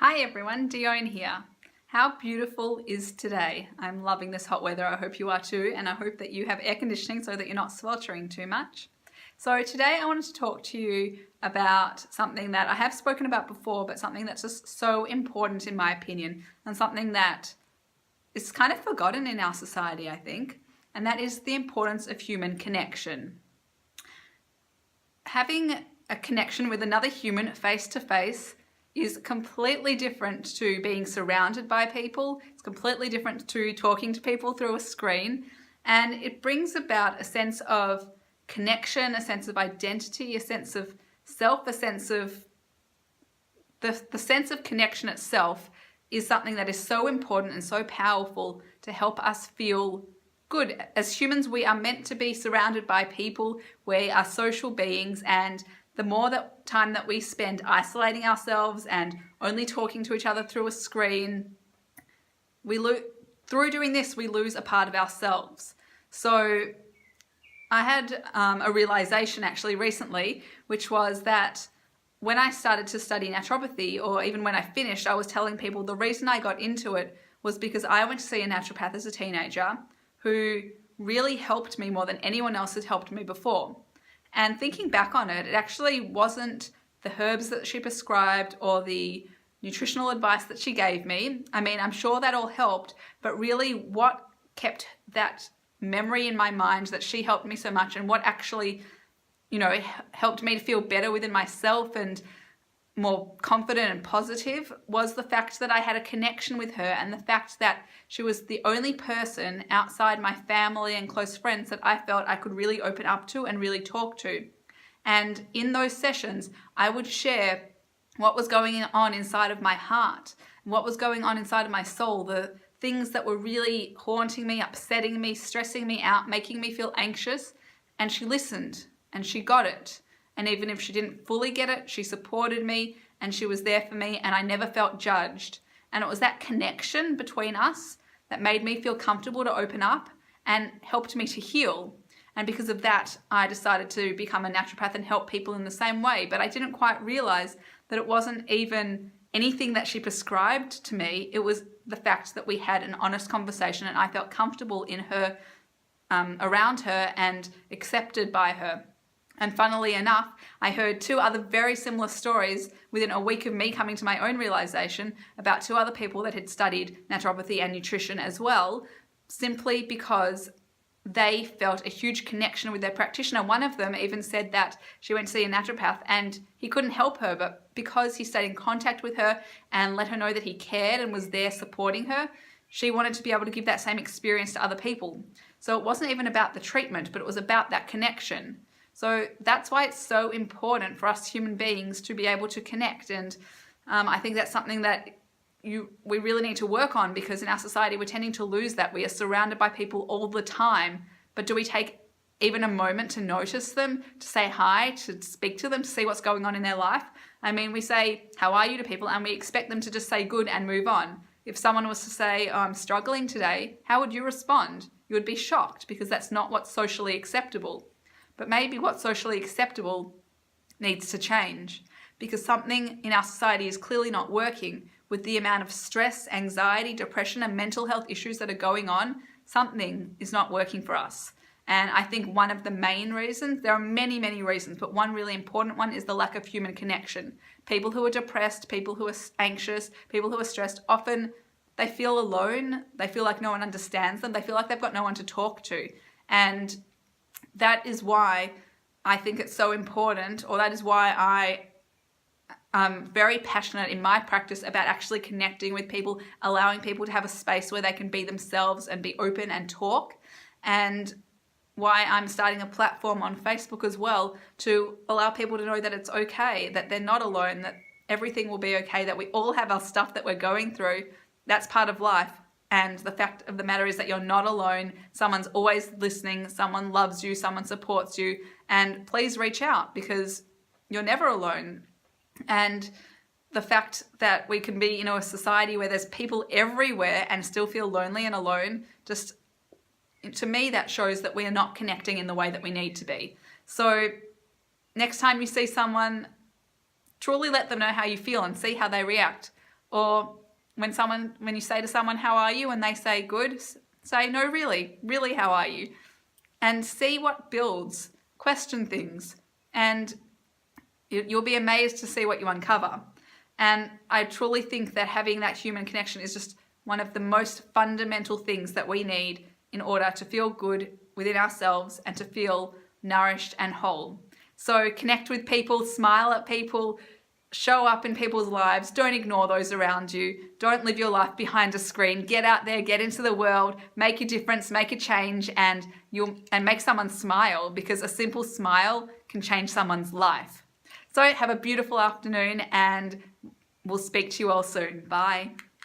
Hi everyone, Dione here. How beautiful is today? I'm loving this hot weather. I hope you are too, and I hope that you have air conditioning so that you're not sweltering too much. So today I wanted to talk to you about something that I have spoken about before, but something that's just so important in my opinion, and something that is kind of forgotten in our society, I think, and that is the importance of human connection. Having a connection with another human face to face is completely different to being surrounded by people. It's completely different to talking to people through a screen. And it brings about a sense of connection, a sense of identity, a sense of self, a sense of the sense of connection itself is something that is so important and so powerful to help us feel good. As humans, we are meant to be surrounded by people. We are social beings, and the more time that we spend isolating ourselves and only talking to each other through a screen, through doing this, we lose a part of ourselves. So I had a realization actually recently, which was that when I started to study naturopathy, or even when I finished, I was telling people the reason I got into it was because I went to see a naturopath as a teenager who really helped me more than anyone else had helped me before. And thinking back on it, it actually wasn't the herbs that she prescribed or the nutritional advice that she gave me. I mean, I'm sure that all helped, but really what kept that memory in my mind that she helped me so much, and what actually, helped me to feel better within myself and more confident and positive, was the fact that I had a connection with her, and the fact that she was the only person outside my family and close friends that I felt I could really open up to and really talk to. And in those sessions, I would share what was going on inside of my heart, what was going on inside of my soul, the things that were really haunting me, upsetting me, stressing me out, making me feel anxious. And she listened and she got it. And even if she didn't fully get it, she supported me and she was there for me, and I never felt judged. And it was that connection between us that made me feel comfortable to open up and helped me to heal. And because of that, I decided to become a naturopath and help people in the same way. But I didn't quite realize that it wasn't even anything that she prescribed to me. It was the fact that we had an honest conversation and I felt comfortable in her, around her, and accepted by her. And funnily enough, I heard two other very similar stories within a week of me coming to my own realization about two other people that had studied naturopathy and nutrition as well, simply because they felt a huge connection with their practitioner. One of them even said that she went to see a naturopath and he couldn't help her, but because he stayed in contact with her and let her know that he cared and was there supporting her, she wanted to be able to give that same experience to other people. So it wasn't even about the treatment, but it was about that connection. So that's why it's so important for us human beings to be able to connect. And I think that's something that we really need to work on, because in our society we're tending to lose that. We are surrounded by people all the time, but do we take even a moment to notice them, to say hi, to speak to them, to see what's going on in their life? I mean, we say, how are you to people, and we expect them to just say good and move on. If someone was to say, oh, I'm struggling today, how would you respond? You would be shocked, because that's not what's socially acceptable. But maybe what's socially acceptable needs to change, because something in our society is clearly not working. With the amount of stress, anxiety, depression, and mental health issues that are going on, something is not working for us. And I think one of the main reasons, there are many, many reasons, but one really important one is the lack of human connection. People who are depressed, people who are anxious, people who are stressed, often they feel alone. They feel like no one understands them. They feel like they've got no one to talk to. And that is why I think it's so important, or that is why I'm very passionate in my practice about actually connecting with people, allowing people to have a space where they can be themselves and be open and talk, and why I'm starting a platform on Facebook as well to allow people to know that it's okay, that they're not alone, that everything will be okay, that we all have our stuff that we're going through. That's part of life. And the fact of the matter is that you're not alone. Someone's always listening. Someone loves you. Someone supports you. And please reach out, because you're never alone. And the fact that we can be in a society where there's people everywhere and still feel lonely and alone, just to me, that shows that we are not connecting in the way that we need to be. So next time you see someone, truly let them know how you feel and see how they react. Or when you say to someone, how are you? And they say good, say, no, really, how are you? And see what builds. Question things. And you'll be amazed to see what you uncover. And I truly think that having that human connection is just one of the most fundamental things that we need in order to feel good within ourselves and to feel nourished and whole. So connect with people, smile at people, show up in people's lives. Don't ignore those around you. Don't live your life behind a screen. Get out there, get into the world, make a difference, make a change, and make someone smile, because a simple smile can change someone's life. So have a beautiful afternoon, and we'll speak to you all soon. Bye.